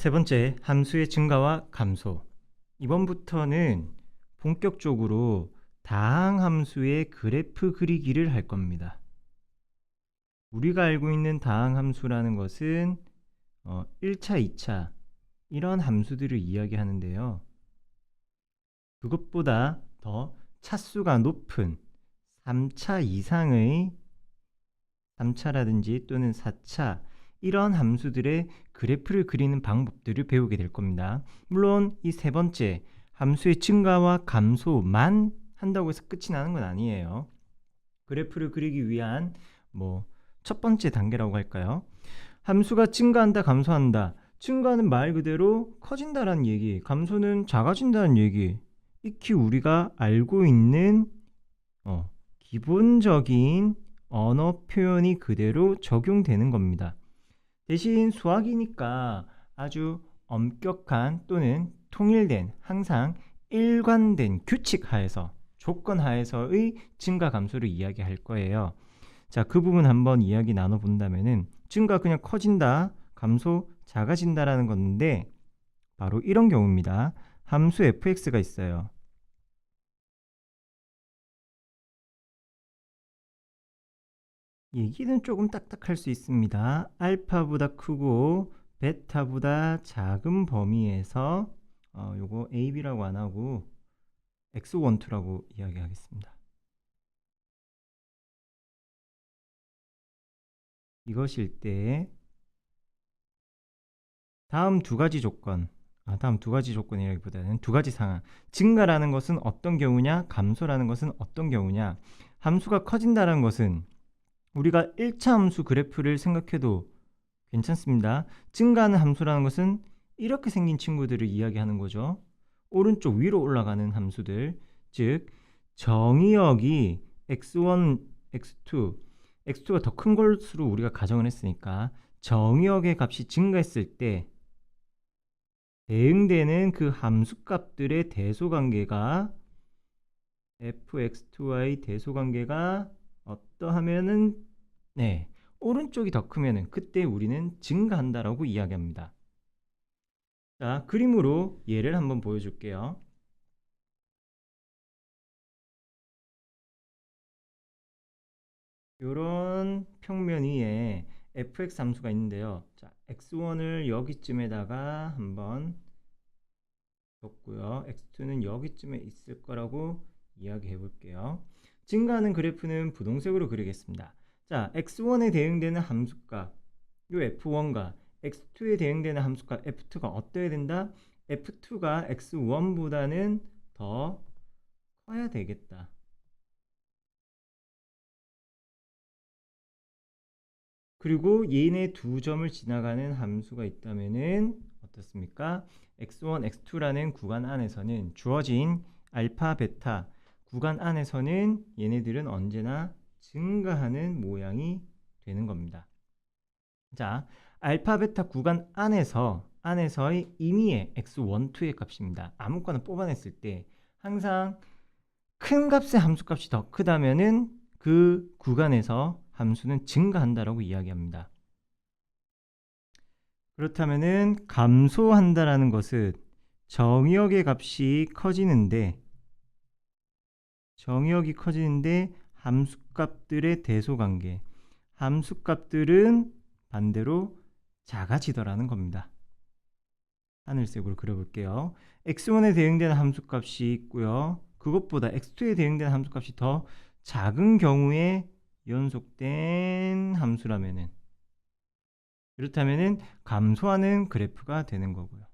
세 번째, 함수의 증가와 감소. 이번부터는 본격적으로 다항함수의 그래프 그리기를 할 겁니다. 우리가 알고 있는 다항함수라는 것은 1차, 2차 이런 함수들을 이야기하는데요. 그것보다 더 차수가 높은 3차 이상의 3차라든지 또는 4차 이런 함수들의 그래프를 그리는 방법들을 배우게 될 겁니다. 물론 이 세 번째 함수의 증가와 감소만 한다고 해서 끝이 나는 건 아니에요. 그래프를 그리기 위한 첫 번째 단계라고 할까요? 함수가 증가한다, 감소한다. 증가는 말 그대로 커진다라는 얘기, 감소는 작아진다는 얘기. 익히 우리가 알고 있는 기본적인 언어 표현이 그대로 적용되는 겁니다. 대신 수학이니까 아주 엄격한 또는 통일된, 항상 일관된 규칙 하에서, 조건 하에서의 증가 감소를 이야기할 거예요. 자, 그 부분 한번 이야기 나눠본다면은 증가 그냥 커진다, 감소 작아진다라는 건데 바로 이런 경우입니다. 함수 fx가 있어요. 얘기는 조금 딱딱할 수 있습니다. 알파보다 크고 베타보다 작은 범위에서 요거 AB라고 안 하고 X12라고 이야기하겠습니다. 이것일 때 다음 두 가지 조건이라기보다는 두 가지 상황. 증가라는 것은 어떤 경우냐, 감소라는 것은 어떤 경우냐. 함수가 커진다는 것은 우리가 1차 함수 그래프를 생각해도 괜찮습니다. 증가하는 함수라는 것은 이렇게 생긴 친구들을 이야기하는 거죠. 오른쪽 위로 올라가는 함수들, 즉 정의역이 x1, x2, x2가 더 큰 것으로 우리가 가정을 했으니까 정의역의 값이 증가했을 때 대응되는 그 함수값들의 대소관계가 fx2y 대소관계가 어떠하면은 오른쪽이 더 크면은 그때 우리는 증가한다라고 이야기합니다. 자, 그림으로 예를 한번 보여줄게요. 이런 평면 위에 fx 함수가 있는데요. 자, x1을 여기쯤에다가 한번 뒀고요. x2는 여기쯤에 있을 거라고 이야기해 볼게요. 증가하는 그래프는 분홍색으로 그리겠습니다. 자, x1에 대응되는 함수값 요 f1과 x2에 대응되는 함수값 f2가 어떠해야 된다? f2가 x1보다는 더 커야 되겠다. 그리고 얘네 두 점을 지나가는 함수가 있다면은 어떻습니까? x1, x2라는 구간 안에서는 주어진 알파, 베타 구간 안에서는 얘네들은 언제나 증가하는 모양이 되는 겁니다. 자, 알파, 베타 구간 안에서의 임의의 x1, 2의 값입니다. 아무거나 뽑아냈을 때 항상 큰 값의 함수값이 더 크다면은 그 구간에서 함수는 증가한다라고 이야기합니다. 그렇다면은 감소한다라는 것은 정의역의 값이 커지는데 함수값들의 대소관계, 함수값들은 반대로 작아지더라는 겁니다. 하늘색으로 그려볼게요. x1에 대응되는 함수값이 있고요. 그것보다 x2에 대응되는 함수값이 더 작은 경우에 연속된 함수라면은, 그렇다면은 감소하는 그래프가 되는 거고요.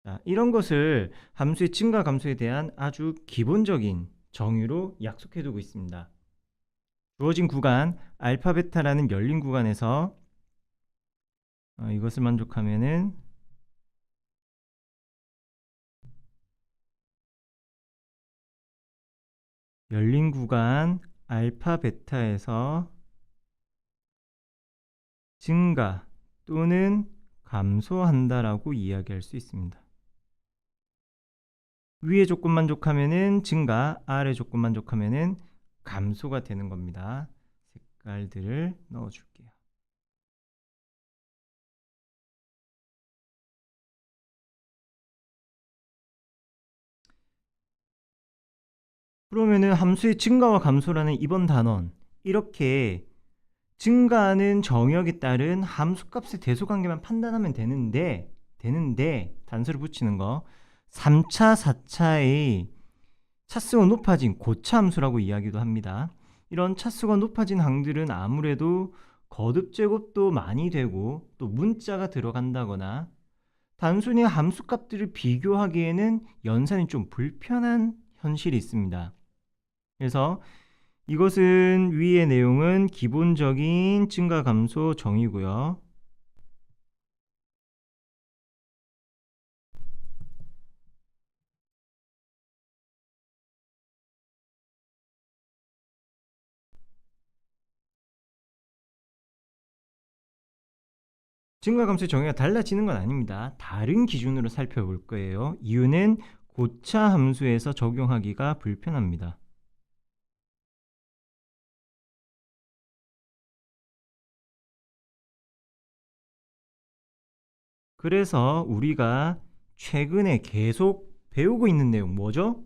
자, 이런 것을 함수의 증가 감소에 대한 아주 기본적인 정의로 약속해 두고 있습니다. 주어진 구간 알파 베타라는 열린 구간에서 이것을 만족하면은 열린 구간 알파 베타에서 증가 또는 감소한다라고 이야기할 수 있습니다. 위의 조건 만족하면은 증가, 아래 조건 만족하면은 감소가 되는 겁니다. 색깔들을 넣어줄게요. 그러면은 함수의 증가와 감소라는 이번 단원, 이렇게 증가하는 정역에 따른 함수값의 대소관계만 판단하면 되는데 단서를 붙이는 거, 3차, 4차의 차수가 높아진 고차 함수라고 이야기도 합니다. 이런 차수가 높아진 항들은 아무래도 거듭 제곱도 많이 되고 또 문자가 들어간다거나 단순히 함수값들을 비교하기에는 연산이 좀 불편한 현실이 있습니다. 그래서 이것은 위의 내용은 기본적인 증가 감소 정의고요. 증가 감소의 정의가 달라지는 건 아닙니다. 다른 기준으로 살펴볼 거예요. 이유는 고차 함수에서 적용하기가 불편합니다. 그래서 우리가 최근에 계속 배우고 있는 내용 뭐죠?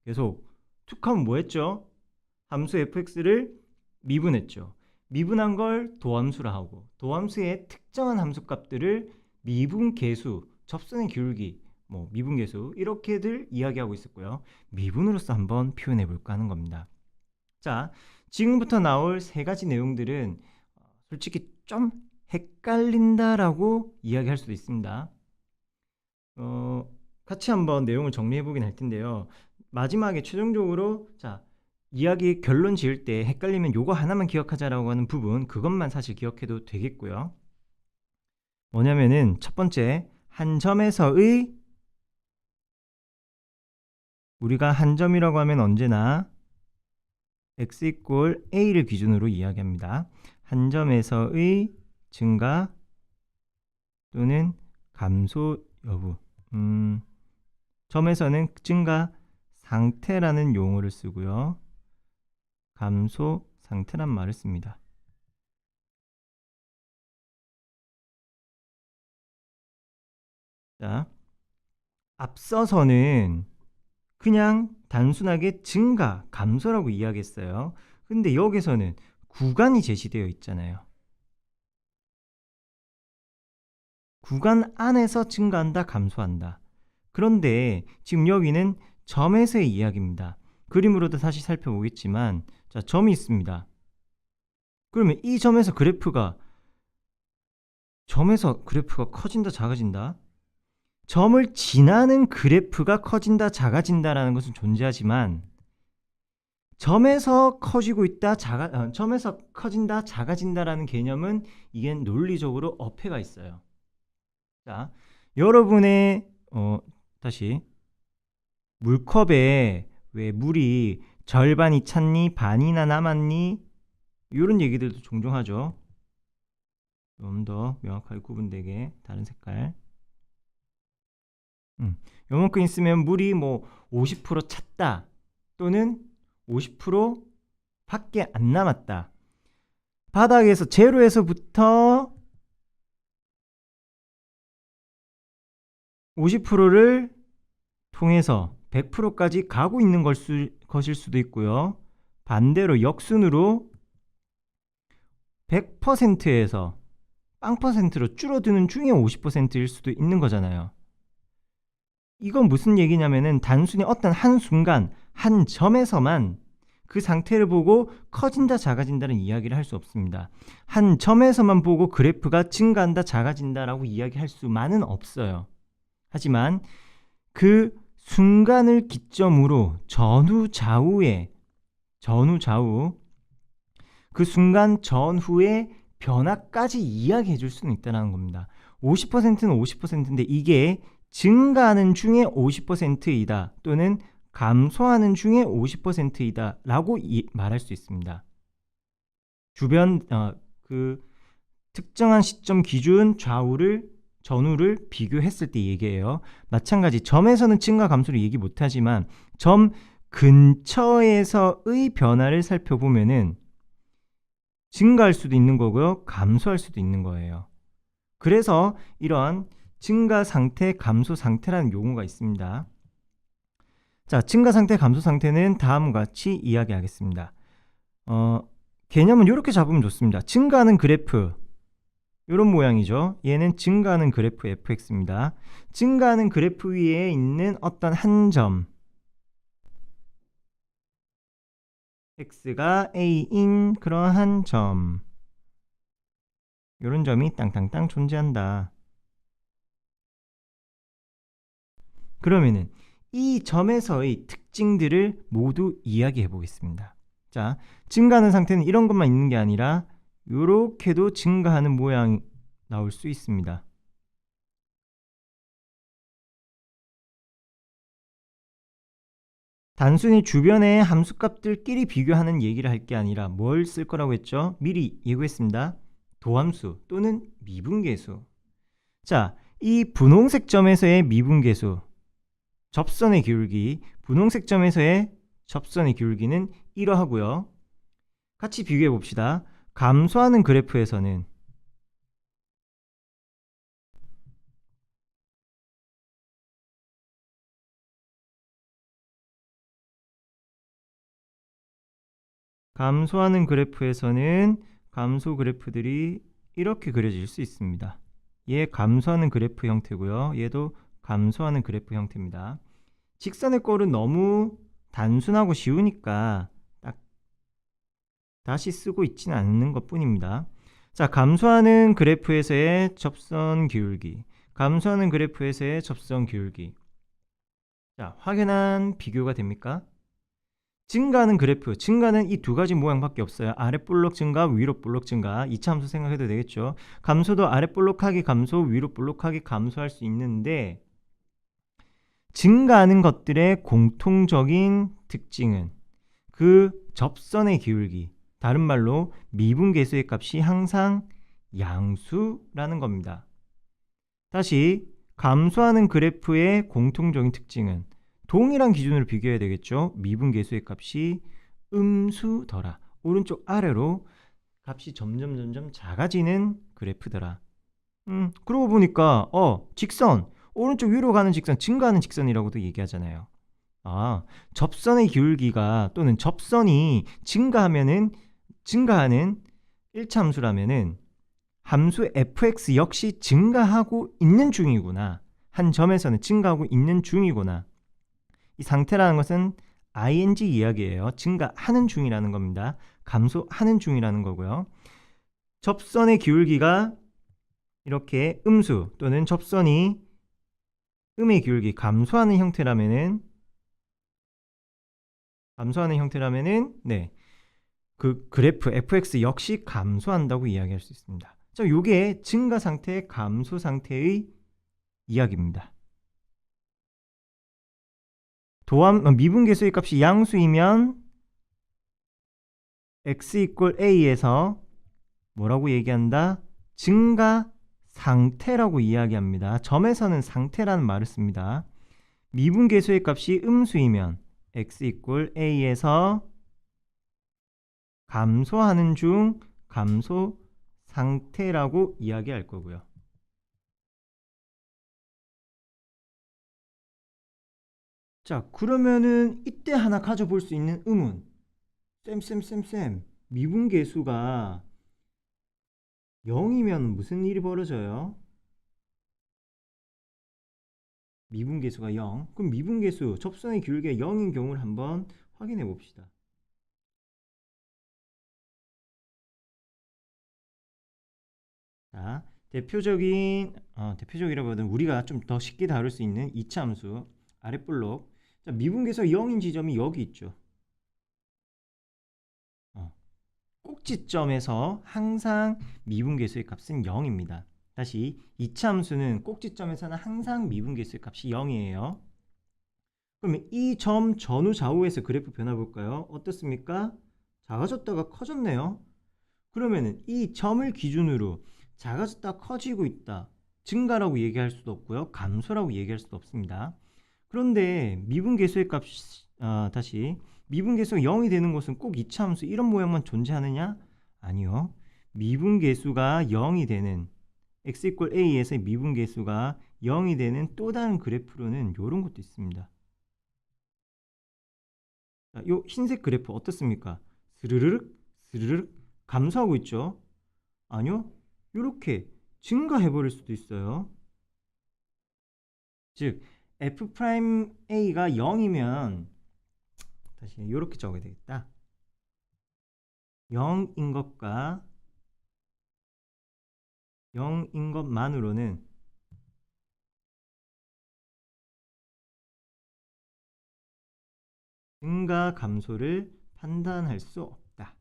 계속 툭하면 뭐 했죠? 함수 fx를 미분했죠. 미분한 걸 도함수라 하고 도함수의 특정한 함수값들을 미분계수, 접선의 기울기, 뭐 미분계수 이렇게들 이야기하고 있었고요. 미분으로서 한번 표현해 볼까 하는 겁니다. 자, 지금부터 나올 세 가지 내용들은 솔직히 좀 헷갈린다라고 이야기할 수도 있습니다. 같이 한번 내용을 정리해 보긴 할 텐데요. 마지막에 최종적으로 자, 이야기 결론 지을 때 헷갈리면 요거 하나만 기억하자라고 하는 부분, 그것만 사실 기억해도 되겠고요. 뭐냐면은 첫 번째, 한 점에서의, 우리가 한 점이라고 하면 언제나 x 이꼴 a를 기준으로 이야기합니다. 한 점에서의 증가 또는 감소 여부. 점에서는 증가 상태라는 용어를 쓰고요. 감소 상태란 말을 씁니다. 자, 앞서서는 그냥 단순하게 증가, 감소라고 이야기했어요. 근데 여기서는 구간이 제시되어 있잖아요. 구간 안에서 증가한다, 감소한다. 그런데 지금 여기는 점에서의 이야기입니다. 그림으로도 다시 살펴보겠지만, 자, 점이 있습니다. 그러면 이 점에서 그래프가 커진다, 작아진다? 점을 지나는 그래프가 커진다, 작아진다라는 것은 존재하지만 점에서 커지고 있다, 점에서 커진다, 작아진다라는 개념은 이게 논리적으로 어폐가 있어요. 자, 여러분의 다시 물컵에 왜 물이 절반이 찼니, 반이나 남았니, 이런 얘기들도 종종 하죠. 좀 더 명확하게 구분되게 다른 색깔. 요만큼 있으면 물이 뭐 50% 찼다 또는 50% 밖에 안 남았다. 바닥에서 제로에서부터 50%를 통해서 100%까지 가고 있는 것일 수도 있고요. 반대로 역순으로 100%에서 0%로 줄어드는 중에 50%일 수도 있는 거잖아요. 이건 무슨 얘기냐면은 단순히 어떤 한 순간, 한 점에서만 그 상태를 보고 커진다, 작아진다는 이야기를 할 수 없습니다. 한 점에서만 보고 그래프가 증가한다, 작아진다라고 이야기할 수만은 없어요. 하지만 그 순간을 기점으로 전후, 좌우 그 순간 전후의 변화까지 이야기해 줄 수는 있다는 겁니다. 50%는 50%인데 이게 증가하는 중에 50%이다 또는 감소하는 중에 50%이다 라고 말할 수 있습니다. 주변 그 특정한 시점 기준 전후를 비교했을 때 얘기해요. 마찬가지 점에서는 증가 감소를 얘기 못하지만 점 근처에서의 변화를 살펴보면은 증가할 수도 있는 거고요. 감소할 수도 있는 거예요. 그래서 이런 증가 상태, 감소 상태라는 용어가 있습니다. 자, 증가 상태, 감소 상태는 다음과 같이 이야기하겠습니다. 개념은 이렇게 잡으면 좋습니다. 증가하는 그래프, 이런 모양이죠. 얘는 증가하는 그래프 fx입니다. 증가하는 그래프 위에 있는 어떤 한 점, x가 a인 그러한 점, 이런 점이 땅땅땅 존재한다. 그러면은 이 점에서의 특징들을 모두 이야기해 보겠습니다. 자, 증가하는 상태는 이런 것만 있는 게 아니라 이렇게도 증가하는 모양이 나올 수 있습니다. 단순히 주변의 함수값들끼리 비교하는 얘기를 할 게 아니라 뭘 쓸 거라고 했죠? 미리 예고했습니다. 도함수 또는 미분계수. 자, 이 분홍색 점에서의 미분계수, 접선의 기울기, 분홍색 점에서의 접선의 기울기는 이러하고요. 같이 비교해 봅시다. 감소하는 그래프에서는 감소 그래프들이 이렇게 그려질 수 있습니다. 얘 감소하는 그래프 형태고요. 얘도 감소하는 그래프 형태입니다. 직선의 꼴은 너무 단순하고 쉬우니까 딱 다시 쓰고 있지는 않는 것 뿐입니다. 자, 감소하는 그래프에서의 접선 기울기, 감소하는 그래프에서의 접선 기울기. 자, 확연한 비교가 됩니까? 증가하는 그래프, 증가는 이 두 가지 모양밖에 없어요. 아래 볼록 증가, 위로 볼록 증가. 2차 함수 생각해도 되겠죠. 감소도 아래 볼록하게 감소, 위로 볼록하게 감소할 수 있는데 증가하는 것들의 공통적인 특징은 그 접선의 기울기, 다른 말로 미분계수의 값이 항상 양수라는 겁니다. 다시 감소하는 그래프의 공통적인 특징은 동일한 기준으로 비교해야 되겠죠. 미분계수의 값이 음수더라. 오른쪽 아래로 값이 점점 작아지는 그래프더라. 그러고 보니까 직선, 오른쪽 위로 가는 직선, 증가하는 직선이라고도 얘기하잖아요. 접선의 기울기가 또는 접선이 증가하는 1차 함수라면은 함수 fx 역시 증가하고 있는 중이구나. 한 점에서는 증가하고 있는 중이구나. 이 상태라는 것은 ing 이야기예요. 증가하는 중이라는 겁니다. 감소하는 중이라는 거고요. 접선의 기울기가 이렇게 음수 또는 접선이 음의 기울기 감소하는 형태라면은 네, 그 그래프 fx 역시 감소한다고 이야기할 수 있습니다. 자, 이게 증가 상태, 감소 상태의 이야기입니다. 미분계수의 값이 양수이면 x = a에서 뭐라고 얘기한다? 증가 상태라고 이야기합니다. 점에서는 상태라는 말을 씁니다. 미분계수의 값이 음수이면 x = a에서 감소하는 중, 감소 상태라고 이야기할 거고요. 자, 그러면은 이때 하나 가져볼 수 있는 의문. 쌤, 미분계수가 0이면 무슨 일이 벌어져요? 미분계수가 0. 그럼 미분계수, 접선의 기울기가 0인 경우를 한번 확인해 봅시다. 자, 대표적이라고 하든 우리가 좀 더 쉽게 다룰 수 있는 2차 함수, 아랫블록. 자, 미분계수가 0인 지점이 여기 있죠. 꼭지점에서 항상 미분계수의 값은 0입니다. 다시 2차 함수는 꼭지점에서는 항상 미분계수의 값이 0이에요. 그러면 이 점 전후 좌우에서 그래프 변화 볼까요? 어떻습니까? 작아졌다가 커졌네요. 그러면은 이 점을 기준으로 작아졌다 커지고 있다. 증가라고 얘기할 수도 없고요. 감소라고 얘기할 수도 없습니다. 그런데 미분계수의 값이 다시 미분계수가 0이 되는 것은 꼭 2차 함수 이런 모양만 존재하느냐? 아니요. 미분계수가 0이 되는 x = a에서의 미분계수가 0이 되는 또 다른 그래프로는 이런 것도 있습니다. 자, 요 흰색 그래프 어떻습니까? 스르르륵 스르르륵 감소하고 있죠? 아니요. 이렇게 증가해버릴 수도 있어요. 즉 f'a가 0이면 다시 이렇게 적어야 되겠다. 0인 것과 0인 것만으로는 증가 감소를 판단할 수 없다.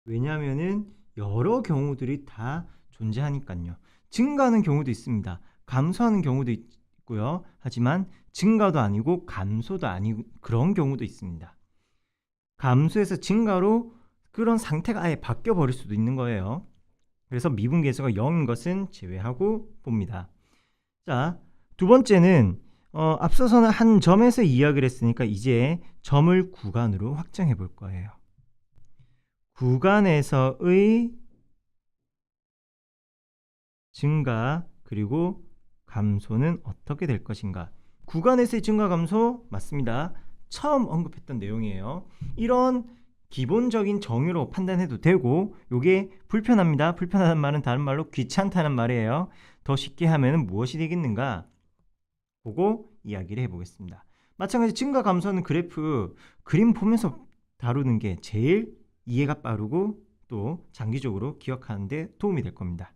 왜냐하면은 여러 경우들이 다 존재하니까요. 증가하는 경우도 있습니다. 감소하는 경우도 있고요. 하지만 증가도 아니고 감소도 아니고 그런 경우도 있습니다. 감소에서 증가로 그런 상태가 아예 바뀌어 버릴 수도 있는 거예요. 그래서 미분계수가 0인 것은 제외하고 봅니다. 자, 두 번째는 앞서서는 한 점에서 이야기를 했으니까 이제 점을 구간으로 확장해 볼 거예요. 구간에서의 증가 그리고 감소는 어떻게 될 것인가? 구간에서의 증가 감소 맞습니다. 처음 언급했던 내용이에요. 이런 기본적인 정의로 판단해도 되고 요게 불편합니다. 불편하다는 말은 다른 말로 귀찮다는 말이에요. 더 쉽게 하면 무엇이 되겠는가? 보고 이야기를 해보겠습니다. 마찬가지 증가 감소는 그래프 그림 보면서 다루는 게 제일 이해가 빠르고 또 장기적으로 기억하는 데 도움이 될 겁니다.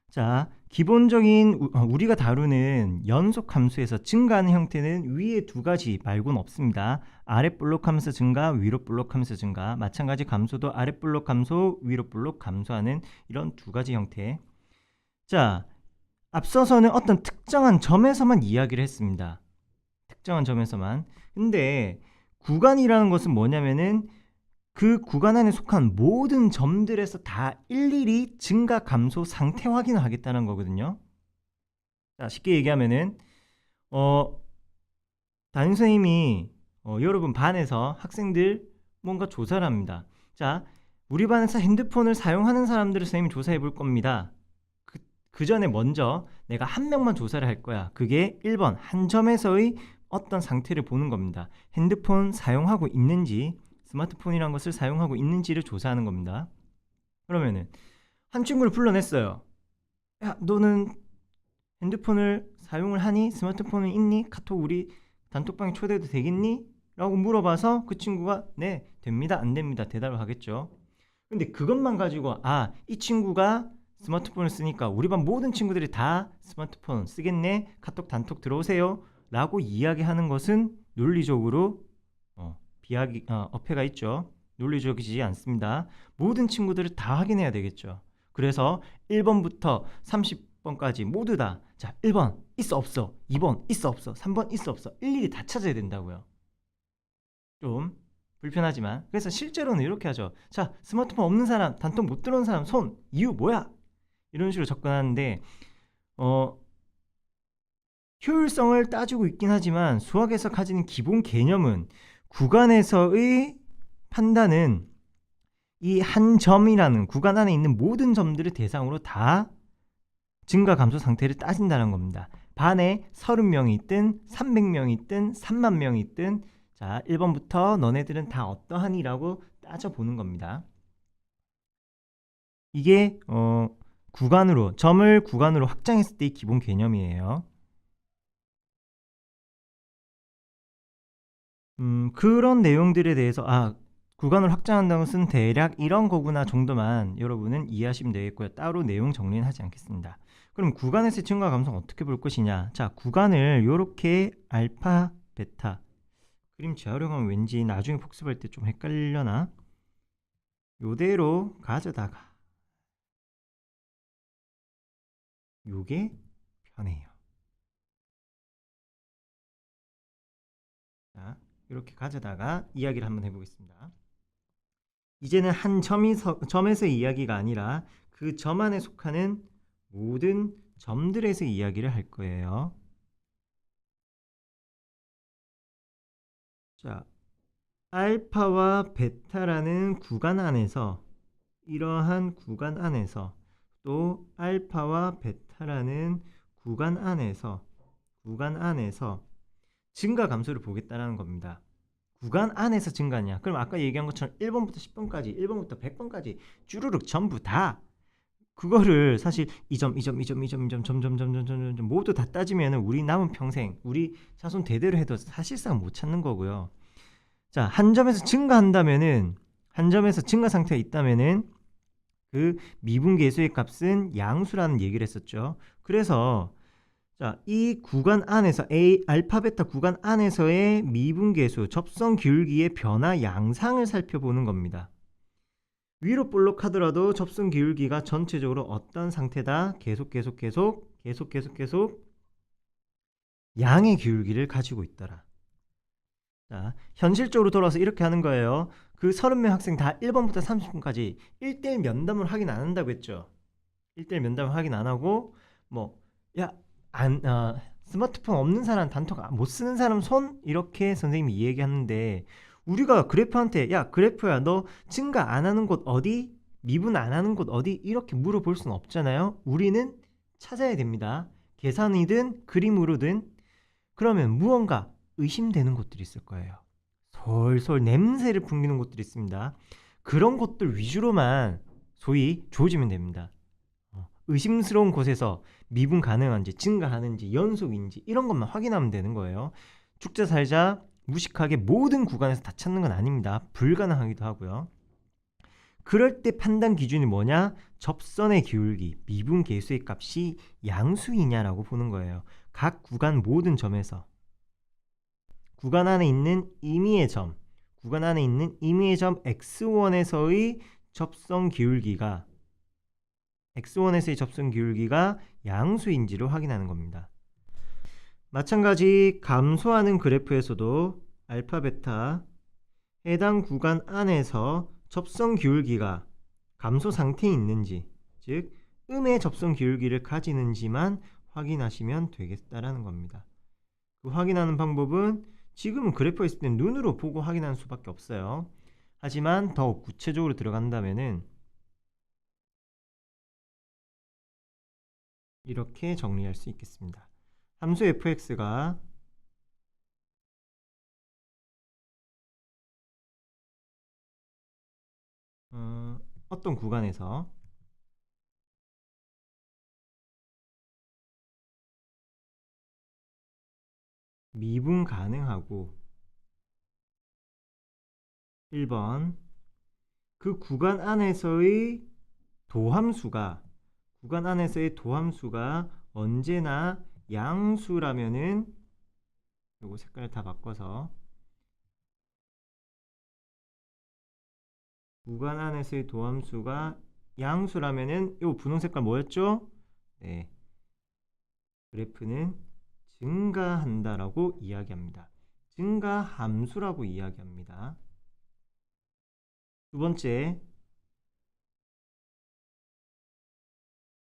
자, 기본적인 우리가 다루는 연속 함수에서 증가하는 형태는 위에 두 가지 말고는 없습니다. 아래 볼록 하면서 증가, 위로 볼록 하면서 증가. 마찬가지 감소도 아래 볼록 감소, 위로 볼록 감소하는 이런 두 가지 형태. 자, 앞서서는 어떤 특정한 점에서만 이야기를 했습니다. 특정한 점에서만. 근데 구간이라는 것은 뭐냐면은 그 구간 안에 속한 모든 점들에서 다 일일이 증가 감소 상태 확인을 하겠다는 거거든요. 자, 쉽게 얘기하면은 담임선생님이 여러분 반에서 학생들 뭔가 조사를 합니다. 자, 우리 반에서 핸드폰을 사용하는 사람들을 선생님이 조사해 볼 겁니다. 그 전에 먼저 내가 한 명만 조사를 할 거야. 그게 1번 한 점에서의 어떤 상태를 보는 겁니다. 핸드폰 사용하고 있는지 스마트폰이란 것을 사용하고 있는지를 조사하는 겁니다. 그러면은 한 친구를 불러냈어요. 야, 너는 핸드폰을 사용을 하니? 스마트폰은 있니? 카톡 우리 단톡방에 초대해도 되겠니? 라고 물어봐서 그 친구가 네, 됩니다, 안 됩니다 대답을 하겠죠. 근데 그것만 가지고 이 친구가 스마트폰을 쓰니까 우리 반 모든 친구들이 다 스마트폰 쓰겠네, 카톡 단톡 들어오세요 라고 이야기하는 것은 논리적으로 어폐가 있죠. 논리적이지 않습니다. 모든 친구들을 다 확인해야 되겠죠. 그래서 1번부터 30번까지 모두 다 자, 1번 있어 없어, 2번 있어 없어, 3번 있어 없어 일일이 다 찾아야 된다고요. 좀 불편하지만 그래서 실제로는 이렇게 하죠. 자, 스마트폰 없는 사람, 단톡 못 들어온 사람 손, 이유 뭐야? 이런 식으로 접근하는데 효율성을 따지고 있긴 하지만 수학에서 가지는 기본 개념은 구간에서의 판단은 이 한 점이라는 구간 안에 있는 모든 점들을 대상으로 다 증가 감소 상태를 따진다는 겁니다. 반에 30명이 있든 300명이 있든 3만 명이 있든 자, 1번부터 너네들은 다 어떠하니? 라고 따져보는 겁니다. 이게 점을 구간으로 확장했을 때의 기본 개념이에요. 그런 내용들에 대해서 구간을 확장한다는 것은 대략 이런 거구나 정도만 여러분은 이해하시면 되겠고요. 따로 내용 정리는 하지 않겠습니다. 그럼 구간에서의 증가 감소는 어떻게 볼 것이냐? 자, 구간을 이렇게 알파, 베타 그림 재활용하면 왠지 나중에 복습할 때 좀 헷갈려나? 요대로 가져다가 요게 편해요. 자, 이렇게 가져다가 이야기를 한번 해보겠습니다. 이제는 한 점에서 이야기가 아니라 그 점 안에 속하는 모든 점들에서 이야기를 할 거예요. 자, 알파와 베타라는 구간 안에서, 이러한 구간 안에서, 또 알파와 베타라는 구간 안에서 증가 감소를 보겠다는 겁니다. 구간 안에서 증가냐? 그럼 아까 얘기한 것처럼 1번부터 10번까지, 1번부터 100번까지 쭈루룩 전부 다 그거를 사실 2점 점점 모두 다 따지면 우리 남은 평생, 우리 자손 대대로 해도 사실상 못 찾는 거고요. 자, 한 점에서 증가한다면은, 한 점에서 증가 상태가 있다면은 그 미분계수의 값은 양수라는 얘기를 했었죠. 그래서 자, 이 구간 안에서 알파 베타 구간 안에서의 미분계수 접선 기울기의 변화 양상을 살펴보는 겁니다. 위로 볼록하더라도 접선 기울기가 전체적으로 어떤 상태다? 계속 양의 기울기를 가지고 있더라. 자, 현실적으로 돌아와서 이렇게 하는 거예요. 그 30명 학생 다 1번부터 30분까지 1대1 면담을 확인 안 한다고 했죠. 1대1 면담을 확인 안 하고 스마트폰 없는 사람, 단톡 못 쓰는 사람 손? 이렇게 선생님이 얘기하는데, 우리가 그래프한테 야 그래프야 너 증가 안 하는 곳 어디? 미분 안 하는 곳 어디? 이렇게 물어볼 수는 없잖아요. 우리는 찾아야 됩니다. 계산이든 그림으로든. 그러면 무언가 의심되는 곳들이 있을 거예요. 솔솔 냄새를 풍기는 곳들이 있습니다. 그런 곳들 위주로만 소위 조지면 됩니다. 의심스러운 곳에서 미분 가능한지, 증가하는지, 연속인지 이런 것만 확인하면 되는 거예요. 죽자 살자 무식하게 모든 구간에서 다 찾는 건 아닙니다. 불가능하기도 하고요. 그럴 때 판단 기준이 뭐냐? 접선의 기울기, 미분 계수의 값이 양수이냐라고 보는 거예요. 각 구간 모든 점에서. 구간 안에 있는 임의의 점, 구간 안에 있는 임의의 점 x1에서의 접선 기울기가 x1에서의 접선 기울기가 양수인지를 확인하는 겁니다. 마찬가지 감소하는 그래프에서도 알파 베타 해당 구간 안에서 접선 기울기가 감소 상태에 있는지, 즉 음의 접선 기울기를 가지는지만 확인하시면 되겠다라는 겁니다. 그 확인하는 방법은 지금은 그래프에 있을 때 눈으로 보고 확인하는 수밖에 없어요. 하지만 더 구체적으로 들어간다면은 이렇게 정리할 수 있겠습니다. 함수 fx가 어떤 구간에서 미분 가능하고 1번 그 구간 안에서의 도함수가 언제나 양수라면은, 요거 색깔 다 바꿔서, 구간 안에서의 도함수가 양수라면은 요 분홍 색깔 뭐였죠? 네, 그래프는 증가한다라고 이야기합니다. 증가함수라고 이야기합니다. 두 번째,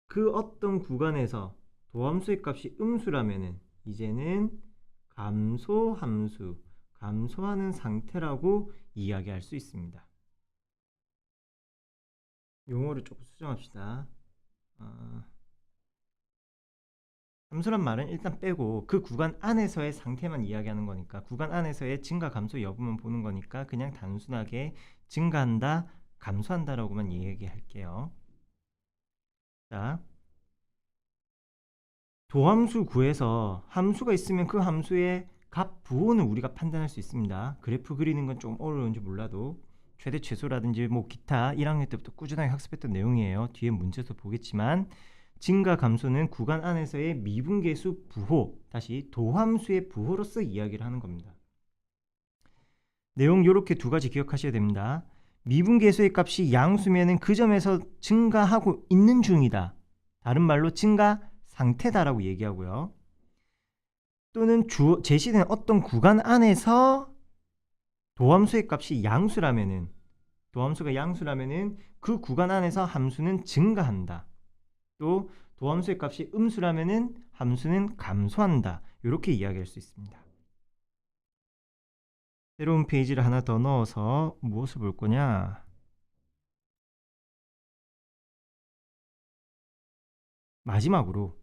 그 어떤 구간에서 도함수의 값이 음수라면은 이제는 감소함수, 감소하는 상태라고 이야기할 수 있습니다. 용어를 조금 수정합시다. 함수란 말은 일단 빼고 그 구간 안에서의 상태만 이야기하는 거니까, 구간 안에서의 증가 감소 여부만 보는 거니까 그냥 단순하게 증가한다, 감소한다 라고만 얘기할게요. 자, 도함수 구에서 함수가 있으면 그 함수의 값 부호는 우리가 판단할 수 있습니다. 그래프 그리는 건 좀 어려운지 몰라도 최대 최소라든지 뭐 기타 1학년 때부터 꾸준하게 학습했던 내용이에요. 뒤에 문제에서 보겠지만 증가 감소는 구간 안에서의 미분계수 부호, 다시 도함수의 부호로서 이야기를 하는 겁니다. 내용 이렇게 두 가지 기억하셔야 됩니다. 미분계수의 값이 양수면은 그 점에서 증가하고 있는 중이다. 다른 말로 증가 상태다라고 얘기하고요. 또는 제시된 어떤 구간 안에서 도함수의 값이 양수라면은, 도함수가 양수라면은 그 구간 안에서 함수는 증가한다. 또 도함수의 값이 음수라면은 함수는 감소한다. 이렇게 이야기할 수 있습니다. 새로운 페이지를 하나 더 넣어서 무엇을 볼 거냐? 마지막으로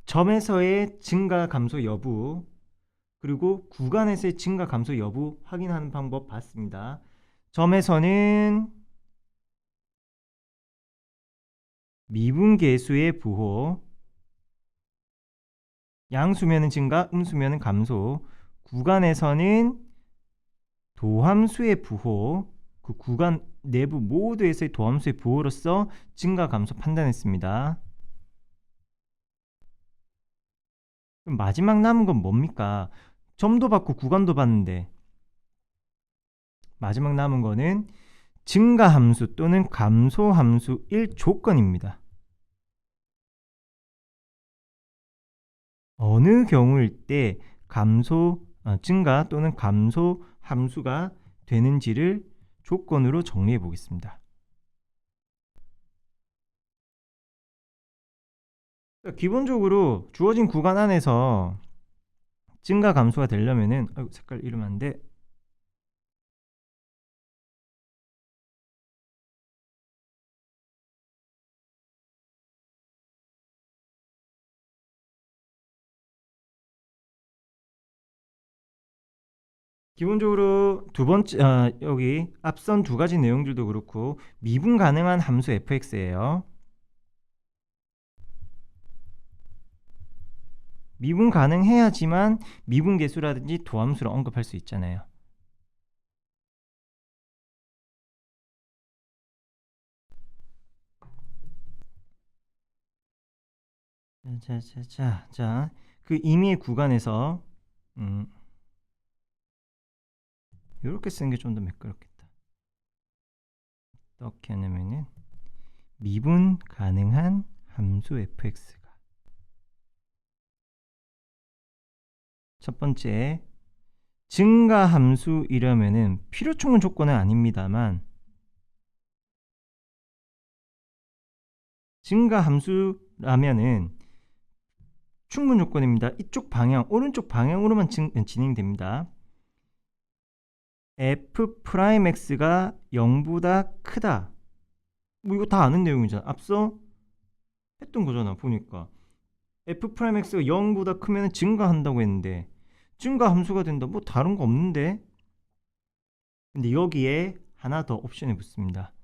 점에서의 증가 감소 여부 그리고 구간에서의 증가 감소 여부 확인하는 방법 봤습니다. 점에서는 미분계수의 부호, 양수면은 증가, 음수면은 감소. 구간에서는 도함수의 부호, 그 구간 내부 모두에서의 도함수의 부호로서 증가 감소 판단했습니다. 그럼 마지막 남은 건 뭡니까? 점도 받고 구간도 받는데 마지막 남은 거는 증가 함수 또는 감소 함수일 조건입니다. 어느 경우일 때 증가 또는 감소 함수가 되는지를 조건으로 정리해 보겠습니다. 기본적으로 주어진 구간 안에서 증가 감소가 되려면은 색깔 이러면 안 돼. 기본적으로 두 번째 여기 앞선 두 가지 내용들도 그렇고 미분 가능한 함수 fx예요. 미분 가능해야지만 미분계수라든지 도함수를 언급할 수 있잖아요. 자, 그 임의의 구간에서 이렇게 쓰는 게 좀 더 매끄럽겠다. 어떻게 하냐면은 미분 가능한 함수 fx가 첫 번째 증가 함수이려면은 필요 충분 조건은 아닙니다만 증가 함수라면은 충분 조건입니다. 이쪽 방향, 오른쪽 방향으로만 진행됩니다. f'x가 0보다 크다. 뭐 이거 다 아는 내용이잖아. 앞서 했던 거잖아. 보니까 f'x가 0보다 크면 증가한다고 했는데 증가 함수가 된다. 뭐 다른 거 없는데. 근데 여기에 하나 더 옵션이 붙습니다.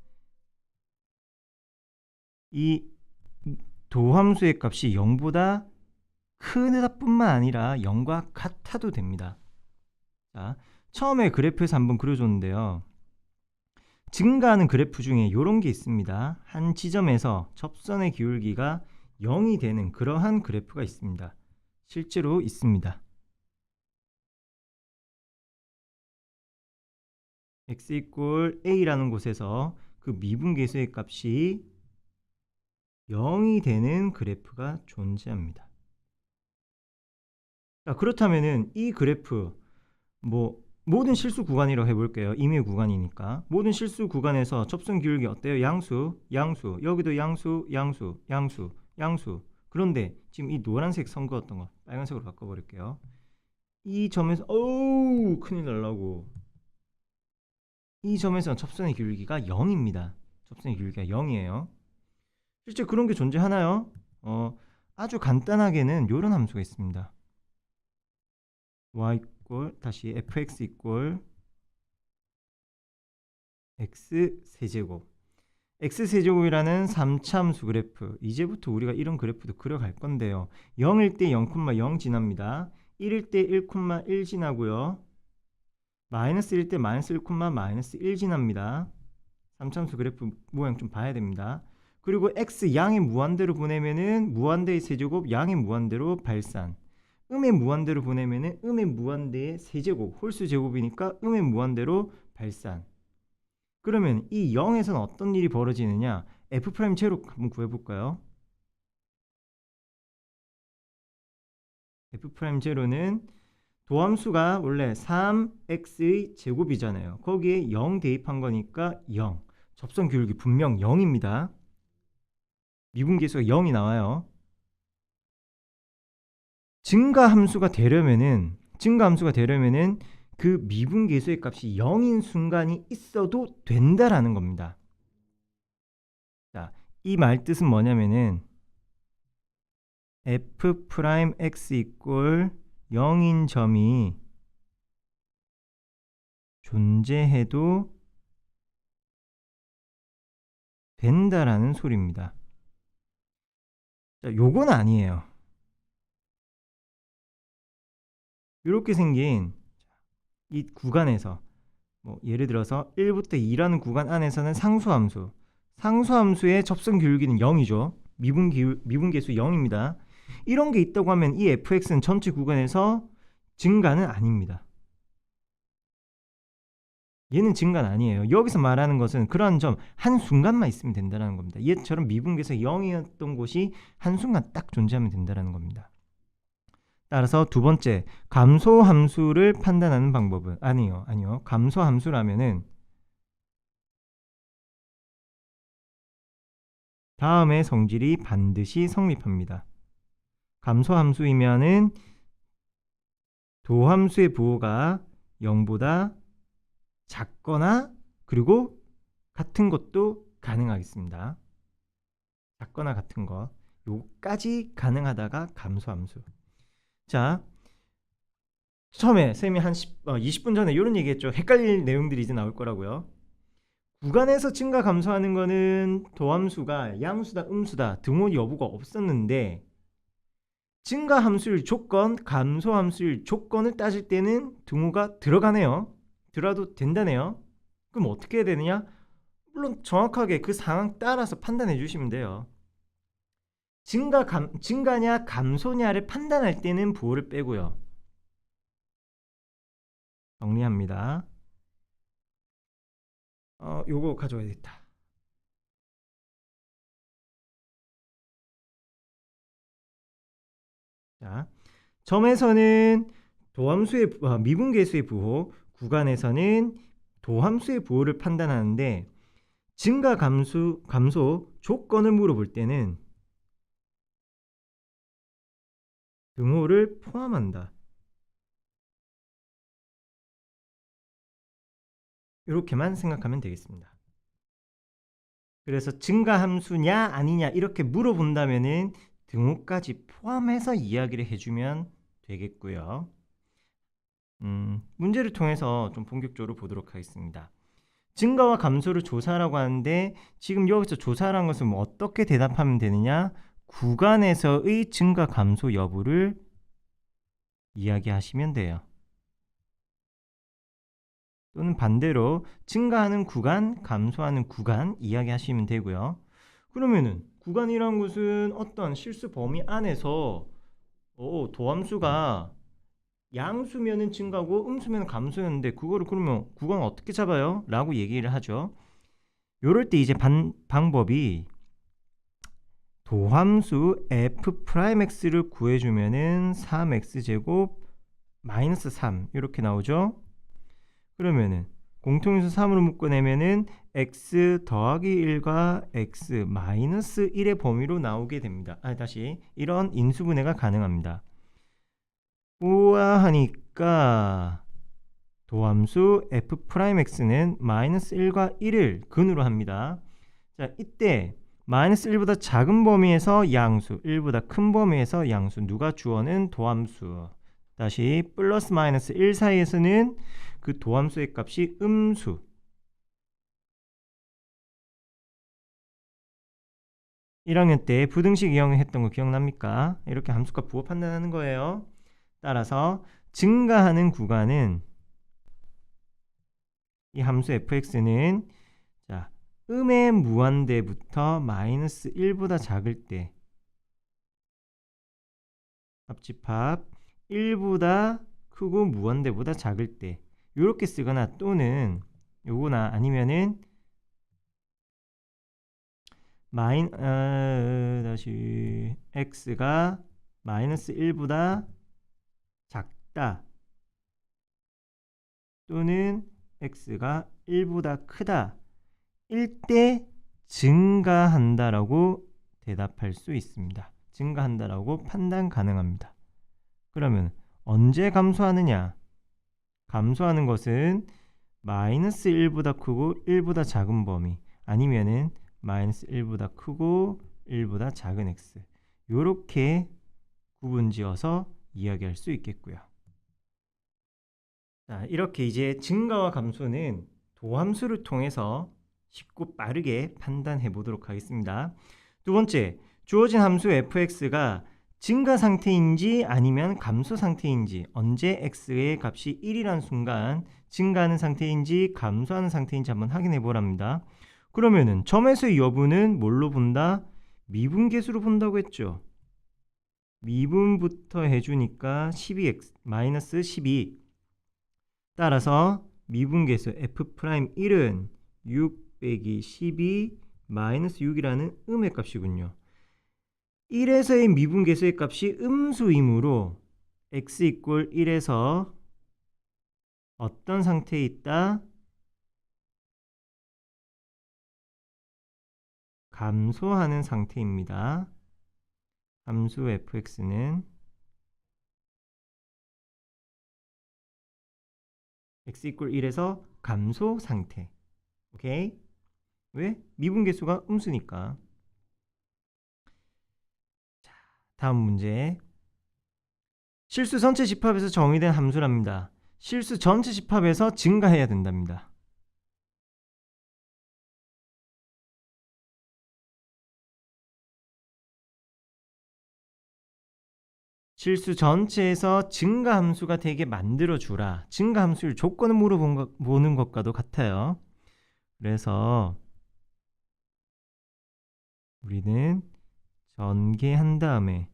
이 도함수의 값이 0보다 크다 뿐만 아니라 0과 같아도 됩니다. 자, 처음에 그래프에서 한번 그려줬는데요. 증가하는 그래프 중에 이런 게 있습니다. 한 지점에서 접선의 기울기가 0이 되는 그러한 그래프가 있습니다. 실제로 있습니다. x 이꼴 a라는 곳에서 그 미분계수의 값이 0이 되는 그래프가 존재합니다. 자, 그렇다면은 이 그래프 모든 실수 구간이라고 해볼게요. 임의 구간이니까 모든 실수 구간에서 접선 기울기 어때요? 양수, 여기도 양수. 그런데 지금 이 노란색 선 그었던 거 빨간색으로 바꿔버릴게요. 이 점에서 큰일 날라고. 이 점에서 접선의 기울기가 0입니다. 접선의 기울기가 0이에요. 실제 그런 게 존재하나요? 아주 간단하게는 이런 함수가 있습니다. y 이꼴 다시 fx 이꼴 x세제곱 x세제곱이라는 3차 함수 그래프. 이제부터 우리가 이런 그래프도 그려갈 건데요. 0일 때 0,0 지납니다. 1일 때 1,1 지나고요. 마이너스일 때 마이너스 1,-1 지납니다. 3차 함수 그래프 모양 좀 봐야 됩니다. 그리고 x 양의 무한대로 보내면은 무한대의 세제곱 양의 무한대로 발산. 음의 무한대로 보내면은 음의 무한대의 세제곱 홀수 제곱이니까 음의 무한대로 발산. 그러면 이 0에서는 어떤 일이 벌어지느냐? f' 제로 한번 구해볼까요? f' 제로는 도함수가 원래 3x의 제곱이잖아요. 거기에 0 대입한 거니까 0. 접선 교육이 분명 0입니다. 미분계수가 0이 나와요. 증가함수가 되려면은 그 미분계수의 값이 0인 순간이 있어도 된다라는 겁니다. 자, 이 말 뜻은 뭐냐면은 f'(x) 이꼴 0인 점이 존재해도 된다라는 소리입니다. 자, 요건 아니에요. 이렇게 생긴 이 구간에서 뭐 예를 들어서 1부터 2라는 구간 안에서는 상수함수의 접선 기울기는 0이죠. 미분계수 0입니다. 이런 게 있다고 하면 이 fx는 전체 구간에서 증가는 아닙니다. 얘는 증가는 아니에요. 여기서 말하는 것은 그러한 점 한순간만 있으면 된다는 겁니다. 얘처럼 미분계수 0이었던 곳이 한순간 딱 존재하면 된다는 겁니다. 따라서 두 번째, 감소함수를 판단하는 방법은 아니요. 감소함수라면은 다음의 성질이 반드시 성립합니다. 감소함수이면은 도함수의 부호가 0보다 작거나 그리고 같은 것도 가능하겠습니다. 작거나 같은 것 요까지 가능하다가 감소함수. 자, 처음에 쌤이 한 20분 전에 이런 얘기했죠. 헷갈릴 내용들이 이제 나올 거라고요. 구간에서 증가 감소하는 거는 도함수가 양수다 음수다 등호 여부가 없었는데 증가 함수일 조건, 감소 함수일 조건을 따질 때는 등호가 들어가네요. 들어도 된다네요. 그럼 어떻게 해야 되느냐? 물론 정확하게 그 상황 따라서 판단해 주시면 돼요. 증가냐 감소냐를 판단할 때는 부호를 빼고요. 정리합니다. 요거 가져와야겠다. 자, 점에서는 미분계수의 부호, 구간에서는 도함수의 부호를 판단하는데 증가 감소 조건을 물어볼 때는 등호를 포함한다. 이렇게만 생각하면 되겠습니다. 그래서 증가함수냐 아니냐 이렇게 물어본다면은 등호까지 포함해서 이야기를 해주면 되겠고요. 문제를 통해서 좀 본격적으로 보도록 하겠습니다. 증가와 감소를 조사하라고 하는데 지금 여기서 조사라는 것은 뭐 어떻게 대답하면 되느냐? 구간에서의 증가 감소 여부를 이야기하시면 돼요. 또는 반대로 증가하는 구간, 감소하는 구간 이야기하시면 되고요. 그러면은 구간이라는 것은 어떤 실수 범위 안에서 도함수가 양수면은 증가고 음수면은 감소였는데 그거를 그러면 구간을 어떻게 잡아요? 라고 얘기를 하죠. 요럴 때 이제 방법이 도함수 f'x를 구해주면은 3x제곱 마이너스 3 이렇게 나오죠. 그러면은 공통인수 3으로 묶어내면은 x 더하기 1과 x 마이너스 1의 범위로 나오게 됩니다. 다시 이런 인수분해가 가능합니다. 우아하니까 도함수 f'x는 마이너스 1과 1을 근으로 합니다. 자, 이때 마이너스 1보다 작은 범위에서 양수, 1보다 큰 범위에서 양수, 누가 주어는 도함수. 다시 플러스 마이너스 1 사이에서는 그 도함수의 값이 음수. (1학년) 때 부등식 이용했던 거 기억납니까? 이렇게 함수값 부호 판단하는 거예요. 따라서 증가하는 구간은 이 함수 fx는 자, 음의 무한대부터 마이너스 1보다 작을 때 합집합 1보다 크고 무한대보다 작을 때 이렇게 쓰거나 또는 요거나 아니면은 다시 x가 마이너스 1보다 작다 또는 x가 1보다 크다 0일 때 증가한다라고 대답할 수 있습니다. 증가한다라고 판단 가능합니다. 그러면 언제 감소하느냐? 감소하는 것은 마이너스 1보다 크고 1보다 작은 범위, 아니면은 마이너스 1보다 크고 1보다 작은 x, 요렇게 구분지어서 이야기할 수 있겠고요. 자, 이렇게 이제 증가와 감소는 도함수를 통해서 쉽고 빠르게 판단해 보도록 하겠습니다. 두 번째, 주어진 함수 fx가 증가 상태인지 아니면 감소 상태인지, 언제 x의 값이 1이라는 순간 증가하는 상태인지 감소하는 상태인지 한번 확인해 보랍니다. 그러면은 점에서의 여부는 뭘로 본다? 미분계수로 본다고 했죠. 미분부터 해주니까 12x 마이너스 12. 따라서 미분계수 f'1은 6 빼기 12 마이너스 6이라는 음의 값이군요. 1에서의 미분계수의 값이 음수이므로 x 이꼴 1에서 어떤 상태에 있다? 감소하는 상태입니다. 함수 fx는 x 이꼴 1에서 감소 상태. 오케이? 왜? 미분계수가 음수니까. 자, 다음 문제. 실수 전체 집합에서 정의된 함수랍니다. 실수 전체 집합에서 증가해야 된답니다. 실수 전체에서 증가함수가 되게 만들어주라. 증가함수를 조건을 물어보는 것과도 같아요. 그래서 우리는 전개한 다음에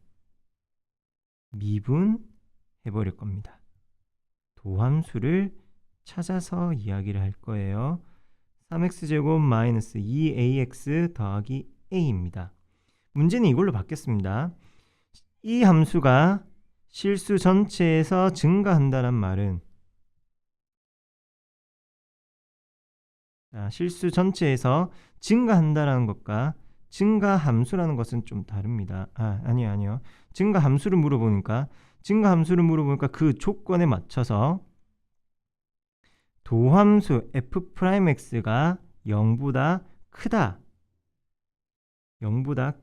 미분해버릴 겁니다. 도함수를 찾아서 이야기를 할 거예요. 3x제곱 마이너스 2ax 더하기 a입니다. 문제는 이걸로 바뀌었습니다. 이 함수가 실수 전체에서 증가한다는 말은, 실수 전체에서 증가한다는 것과 증가함수라는 것은 좀 다릅니다. 아니요. 증가함수를 물어보니까 그 조건에 맞춰서 도함수 f'x가 0보다 크다. 0보다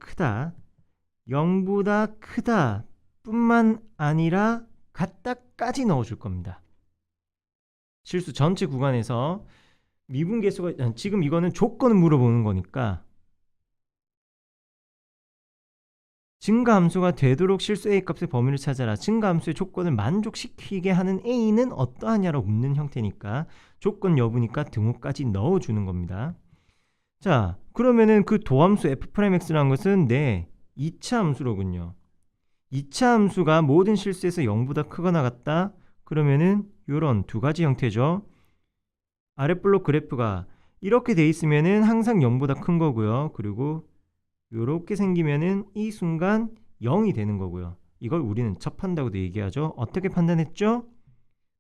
크다 뿐만 아니라 같다까지 넣어줄 겁니다. 실수 전체 구간에서 미분계수가, 지금 이거는 조건을 물어보는 거니까 증가함수가 되도록 실수 a 값의 범위를 찾아라. 증가함수의 조건을 만족시키게 하는 a는 어떠하냐라고 묻는 형태니까 조건 여부니까 등호까지 넣어주는 겁니다. 자, 그러면은 그 도함수 f'x라는 것은 2차 함수로군요. 2차 함수가 모든 실수에서 0보다 크거나 같다. 그러면은 이런 두 가지 형태죠. 아랫블록 그래프가 이렇게 돼 있으면은 항상 0보다 큰 거고요. 그리고 이렇게 생기면은 이 순간 0이 되는 거고요. 이걸 우리는 접한다고도 얘기하죠. 어떻게 판단했죠?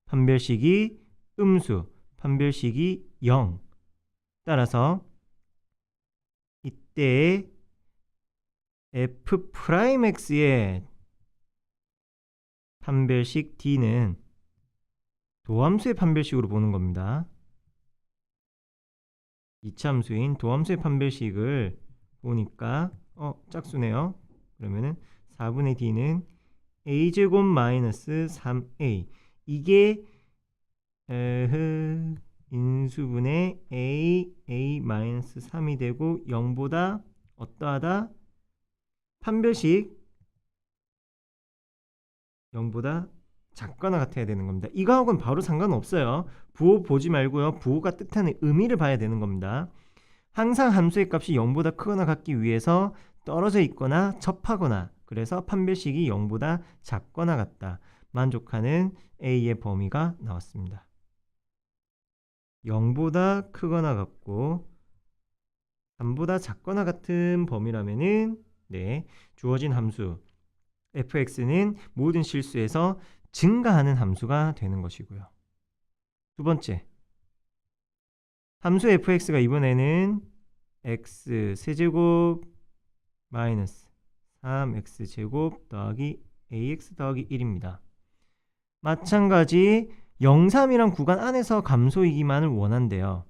판별식이 음수, 판별식이 0. 따라서 이때 f'x의 판별식 d는 도함수의 판별식으로 보는 겁니다. 2차 함수인 도함수의 판별식을 보니까 짝수네요. 그러면은 4분의 d는 a제곱 마이너스 3a, 이게 인수분의 a 마이너스 3이 되고 0보다 어떠하다? 판별식 0보다 작거나 같아야 되는 겁니다. 이거하고는 바로 상관없어요. 부호 보지 말고요. 부호가 뜻하는 의미를 봐야 되는 겁니다. 항상 함수의 값이 0보다 크거나 같기 위해서 떨어져 있거나 접하거나, 그래서 판별식이 0보다 작거나 같다. 만족하는 A의 범위가 나왔습니다. 0보다 크거나 같고 3보다 작거나 같은 범위라면은 주어진 함수 fx는 모든 실수에서 증가하는 함수가 되는 것이고요. 두 번째, 함수 fx가 이번에는 x 세제곱 마이너스 3x제곱 더하기 ax 더하기 1입니다. 마찬가지 0, 3이란 구간 안에서 감소이기만을 원한대요.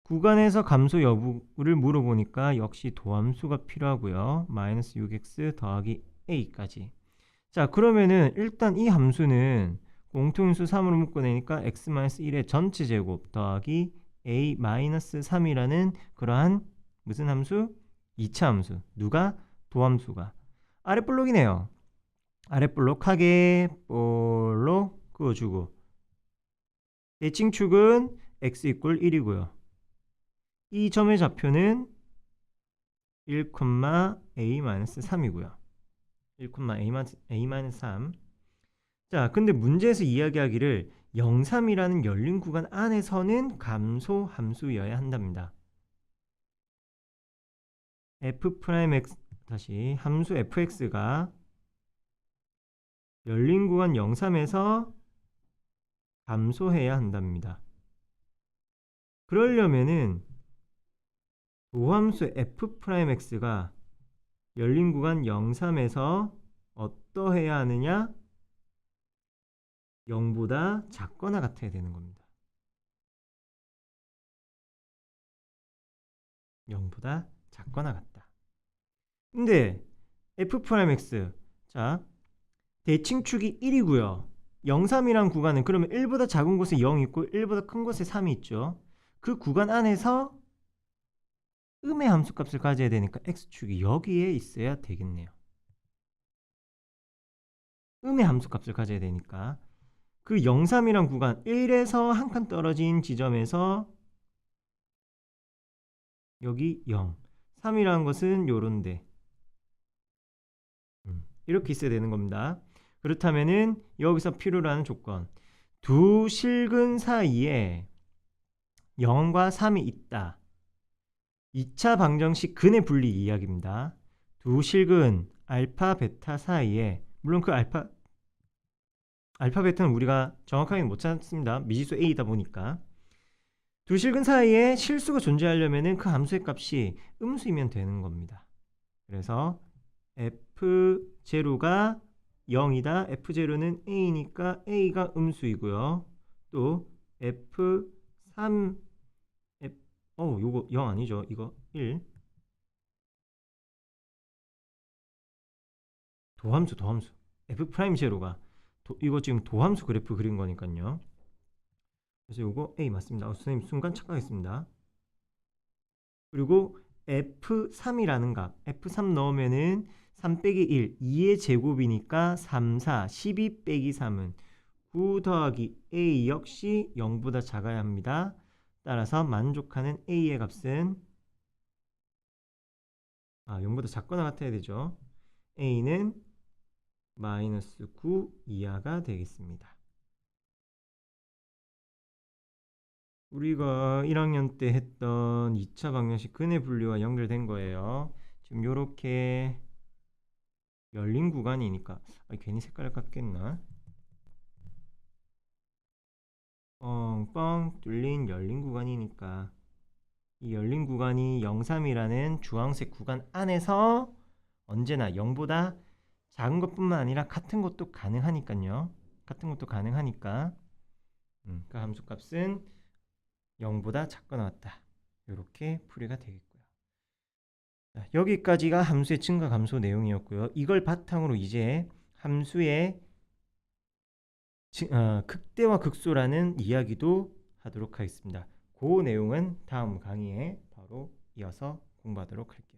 구간에서 감소 여부를 물어보니까 역시 도함수가 필요하고요. 마이너스 6x 더하기 a까지. 자, 그러면은 일단 이 함수는 공통인수 3으로 묶어내니까 x-1의 전체 제곱 더하기 a-3이라는 그러한 무슨 함수? 2차 함수. 누가? 도함수가. 아랫볼록이네요. 아랫볼록하게 볼록 그어주고 대칭축은 x = 1이고요. 이 점의 좌표는 1,a-3이고요. 1,a-3. 자, 근데 문제에서 이야기하기를 0, 3이라는 열린 구간 안에서는 감소 함수여야 한답니다. f'x 다시 함수 fx가 열린 구간 0, 3에서 감소해야 한답니다. 그러려면은 도함수 f'x가 열린 구간 0, 3에서 어떠해야 하느냐? 0보다 작거나 같아야 되는 겁니다. 0보다 작거나 같다. 근데 f'x 자 대칭축이 1이고요. 0, 3이란 구간은 그러면 1보다 작은 곳에 0이 있고 1보다 큰 곳에 3이 있죠. 그 구간 안에서 음의 함수값을 가져야 되니까 x축이 여기에 있어야 되겠네요. 음의 함수값을 가져야 되니까 그 0, 3이란 구간 1에서 한 칸 떨어진 지점에서 여기 0, 3이라는 것은 요런데 이렇게 있어야 되는 겁니다. 그렇다면은 여기서 필요로 하는 조건 두 실근 사이에 0과 3이 있다. 2차 방정식 근의 분리 이야기입니다. 두 실근 알파 베타 사이에 물론 그 알파 베타는 우리가 정확하게는 못 찾습니다. 미지수 a이다 보니까 두 실근 사이에 실수가 존재하려면 그 함수의 값이 음수이면 되는 겁니다. 그래서 f0가 0이다. f0는 a니까 a가 음수이고요. 또 f3 요거 0 아니죠. 이거 1 도함수 f'0가 이거 지금 도함수 그래프 그린 거니까요. 그래서 요거 a 맞습니다. 선생님 순간 착각했습니다. 그리고 f3이라는 값 f3 넣으면은 3 빼기 1 2의 제곱이니까 3, 4 12 빼기 3은 9 더하기 a 역시 0보다 작아야 합니다. 따라서 만족하는 a의 값은 0보다 작거나 같아야 되죠. a는 마이너스 9 이하가 되겠습니다. 우리가 1학년 때 했던 2차 방정식 근의 분리와 연결된 거예요. 지금 요렇게 열린 구간이니까 괜히 색깔 깎겠나? 뻥뻥 뚫린 열린 구간이니까 이 열린 구간이 0, 3이라는 주황색 구간 안에서 언제나 0보다 작은 것뿐만 아니라 같은 것도 가능하니까요. 같은 것도 가능하니까 그 함수값은 0보다 작거나 같다. 이렇게 풀이가 되겠고요. 자, 여기까지가 함수의 증가 감소 내용이었고요. 이걸 바탕으로 이제 함수의 극대와 극소라는 이야기도 하도록 하겠습니다. 그 내용은 다음 강의에 바로 이어서 공부하도록 할게요.